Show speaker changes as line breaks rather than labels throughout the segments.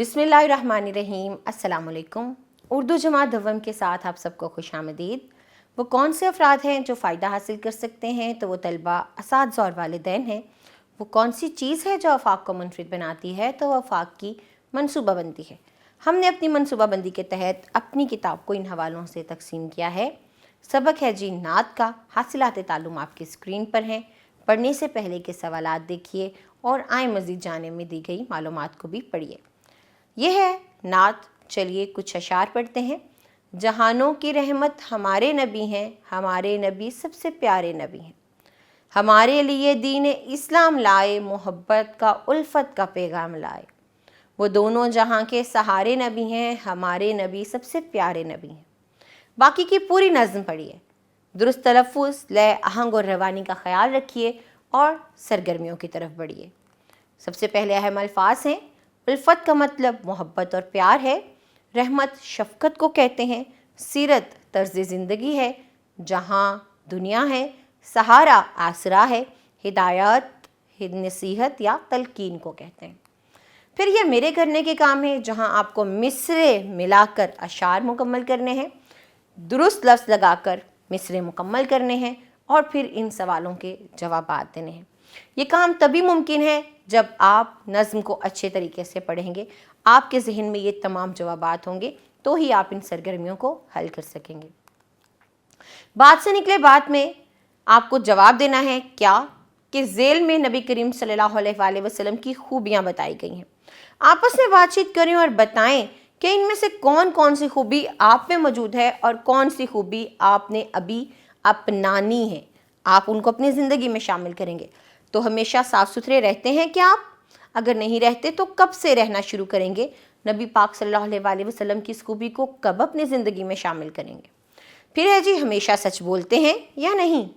बिस्मिल्लाहिर्रहमानिर्रहीम। अस्सलाम वालेकुम। उर्दू जमात दवम के साथ आप सबको खुश आमदीद। वो कौन से अफराद हैं जो फ़ायदा हासिल कर सकते हैं? तो वो तलबा, असातिज़ा और वालिदैन हैं। वो कौन सी चीज़ है जो आफाक को मुनफरिद बनाती है? तो वह आफाक की मनसूबाबंदी है। हमने अपनी मनसूबाबंदी के तहत अपनी किताब को इन हवालों से तकसीम किया है। सबक है जी नात का। हासिलात तालुम आपकी स्क्रीन पर हैं। पढ़ने से पहले के सवालात देखिए और आए मज़ीद जाने में दी गई मालूमात को भी पढ़िए। यह है नात। चलिए कुछ अशार पढ़ते हैं। जहानों की रहमत हमारे नबी हैं, हमारे नबी सबसे प्यारे नबी हैं। हमारे लिए दीन इस्लाम लाए, मोहब्बत का उल्फत का पैगाम लाए। वो दोनों जहां के सहारे नबी हैं, हमारे नबी सबसे प्यारे नबी हैं। बाकी की पूरी नज़्म पढ़िए। दुरुस्त तलफ़्फ़ुज़, लय, आहंग और रवानी का ख्याल रखिए और सरगर्मियों की तरफ बढ़िए। सबसे पहले अहम अल्फाज हैं। उल्फत का मतलब मोहब्बत और प्यार है। रहमत शफ़क़त को कहते हैं। सीरत तर्ज़ ज़िंदगी है। जहाँ दुनिया है। सहारा आसरा है। हिदायत नसीहत या तलकीन को कहते हैं। फिर यह मेरे करने के काम है, जहाँ आपको मिसरे मिलाकर अशार मुकम्मल करने हैं, दुरुस्त लफ्ज़ लगाकर मिसरे मुकम्मल करने हैं और फिर इन सवालों के जवाबात देने हैं। ये काम तभी मुमकिन है जब आप नज़्म को अच्छे तरीके से पढ़ेंगे। आपके जहन में ये तमाम जवाबात होंगे तो ही आप इन सरगर्मियों को हल कर सकेंगे। बात से निकले बात में आपको जवाब देना है क्या कि ज़ेल में नबी करीम सल्लल्लाहु अलैहि वसल्लम की खूबियाँ बताई गई हैं। आपस में बातचीत करें और बताएं कि इनमें से कौन कौन सी खूबी आप में मौजूद है और कौन सी खूबी आपने अभी अपनानी है। आप उनको अपनी ज़िंदगी में शामिल करेंगे। तो हमेशा साफ़ सुथरे रहते हैं क्या आप? अगर नहीं रहते तो कब से रहना शुरू करेंगे? नबी पाक सल्लल्लाहु अलैहि वसल्लम की इस खूबी को कब अपनी ज़िंदगी में शामिल करेंगे? फिर है जी, हमेशा सच बोलते हैं या नहीं?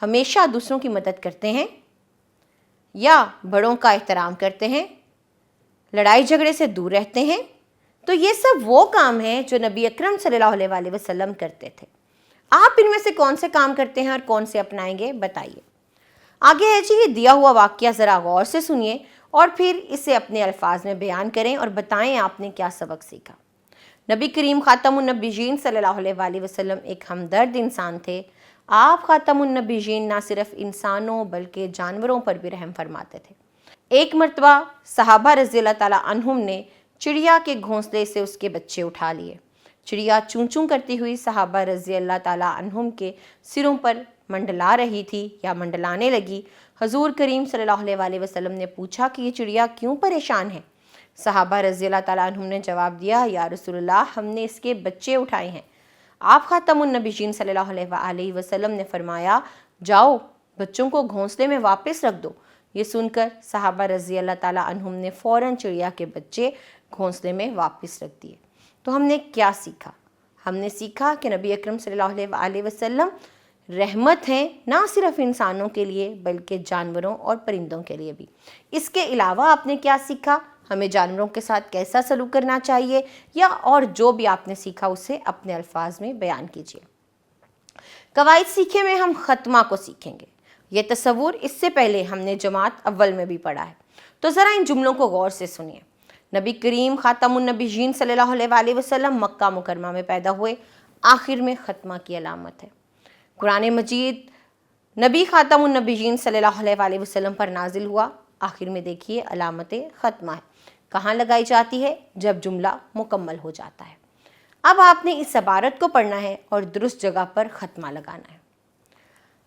हमेशा दूसरों की मदद करते हैं या बड़ों का एहतराम करते हैं? लड़ाई झगड़े से दूर रहते हैं? तो ये सब वो काम हैं जो नबी अकरम सल्लल्लाहु अलैहि वसल्लम करते थे। आप इनमें से कौन से काम करते हैं और कौन से अपनाएंगे, बताइए। आगे है जी, ये दिया हुआ वाक़या ज़रा गौर से सुनिए और फिर इसे अपने अल्फाज में बयान करें और बताएं आपने क्या सबक सीखा। नबी करीम ख़ातमुन नबीयीन सल्लल्लाहु अलैहि वसल्लम एक हमदर्द इंसान थे। आप ख़ातमुन नबीयीन ना सिर्फ इंसानों बल्कि जानवरों पर भी रहम फरमाते थे। एक मरतबा सहाबा रज़ियल्लाहु ताला अन्हुम ने चिड़िया के घोंसले से उसके बच्चे उठा लिए। चिड़िया चूं चूं करती हुई सहाबा रज़ियल्लाहु ताला अन्हुम के सिरों पर मंडला रही थी या मंडलाने लगी। हजूर करीम सल्लल्लाहु अलैहि वसल्लम ने पूछा कि ये चिड़िया क्यों परेशान है? सहाबा रज़ियल्लाहु ताला अन्हुम ने जवाब दिया, या रसूलल्लाह, हमने इसके बच्चे उठाए हैं। आप ख़ातमुन नबीयीन सल्लल्लाहु अलैहि वसल्लम ने फरमाया, जाओ बच्चों को घोंसले में वापस रख दो। ये सुनकर सहाबा रज़ियल्लाहु ताला अन्हुम ने फ़ौरन चिड़िया के बच्चे घोंसले में वापस रख दिए। तो हमने क्या सीखा? हमने सीखा कि नबी अकरम सल्लल्लाहु अलैहि वसल्लम रहमत हैं, ना सिर्फ इंसानों के लिए बल्कि जानवरों और परिंदों के लिए भी। इसके अलावा आपने क्या सीखा? हमें जानवरों के साथ कैसा सलूक करना चाहिए, या और जो भी आपने सीखा उसे अपने अल्फाज में बयान कीजिए। कवायद सीखे में हम ख़त्मा को सीखेंगे। ये तस्वुर इससे पहले हमने जमात अव्वल में भी पढ़ा है, तो ज़रा इन जुमलों को गौर से सुनिए। नबी करीम ख़ातमुन नबीयीन सल्लल्लाहु अलैहि वसल्लम मक्का मुकरमा में पैदा हुए। आखिर में ख़त्मा की अलामत है। कुरान मजीद नबी ख़ातमुन नबीयीन सल्लल्लाहु अलैहि वसल्लम पर नाजिल हुआ। आखिर में देखिए अलामत ख़त्मा है कहाँ लगाई जाती है? जब जुमला मुकम्मल हो जाता है। अब आपने इस इबारत को पढ़ना है और दुरुस्त जगह पर ख़त्मा लगाना है।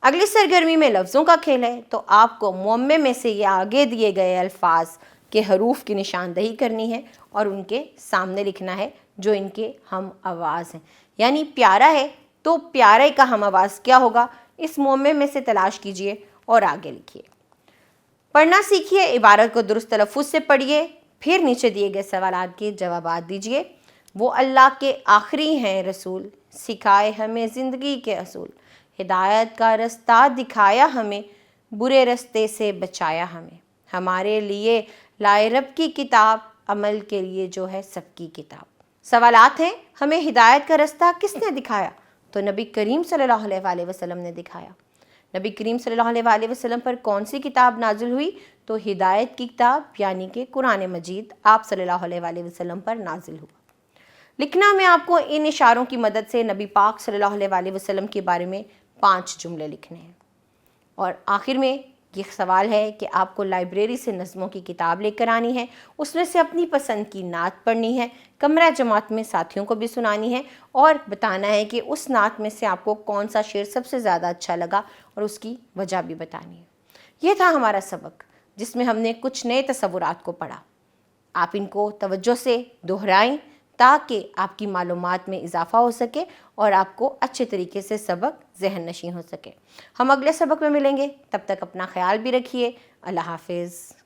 अगली सरगर्मी में लफ्ज़ों का खेल है, तो आपको मुअम्मे में से ये आगे दिए गए अल्फाज के हरूफ की निशानदही करनी है और उनके सामने लिखना है जो इनके हम आवाज़ हैं। यानी प्यारा है तो प्यारे का हम आवाज़ क्या होगा, इस मुअम्मे में से तलाश कीजिए और आगे लिखिए। पढ़ना सीखिए, इबारत को दुरुस्त तलफ़्फ़ुज़ से पढ़िए, फिर नीचे दिए गए सवालात के जवाबात दीजिए। वो अल्लाह के आखिरी हैं रसूल, सिखाए हमें ज़िंदगी के असूल। हिदायत का रास्ता दिखाया हमें, बुरे रास्ते से बचाया हमें। हमारे लिए लाए रब की किताब, अमल के लिए जो है सबकी किताब। सवालात हैं, हमें हिदायत का रास्ता किसने दिखाया? तो नबी करीम सल्लल्लाहु अलैहि वसल्लम ने दिखाया। نبی کریم صلی اللہ علیہ وسلم پر کون سی کتاب نازل ہوئی؟ تو ہدایت کی کتاب یعنی کہ قرآن مجید آپ صلی اللہ علیہ وسلم پر نازل ہوا۔ لکھنا میں آپ کو ان اشاروں کی مدد سے نبی پاک صلی اللہ علیہ وسلم کے بارے میں 5 جملے لکھنے ہیں۔ اور آخر میں یہ سوال ہے کہ آپ کو لائبریری سے نظموں کی کتاب لے کر آنی ہے، اس میں سے اپنی پسند کی نعت پڑھنی ہے، کمرہ جماعت میں ساتھیوں کو بھی سنانی ہے اور بتانا ہے کہ اس نعت میں سے آپ کو کون سا شعر سب سے زیادہ اچھا لگا اور اس کی وجہ بھی بتانی ہے۔ یہ تھا ہمارا سبق جس میں ہم نے کچھ نئے تصورات کو پڑھا۔ آپ ان کو توجہ سے دہرائیں تاکہ آپ کی معلومات میں اضافہ ہو سکے اور آپ کو اچھے طریقے سے سبق ذہن نشین ہو سکے۔ ہم اگلے سبق میں ملیں گے، تب تک اپنا خیال بھی رکھیے۔ اللہ حافظ۔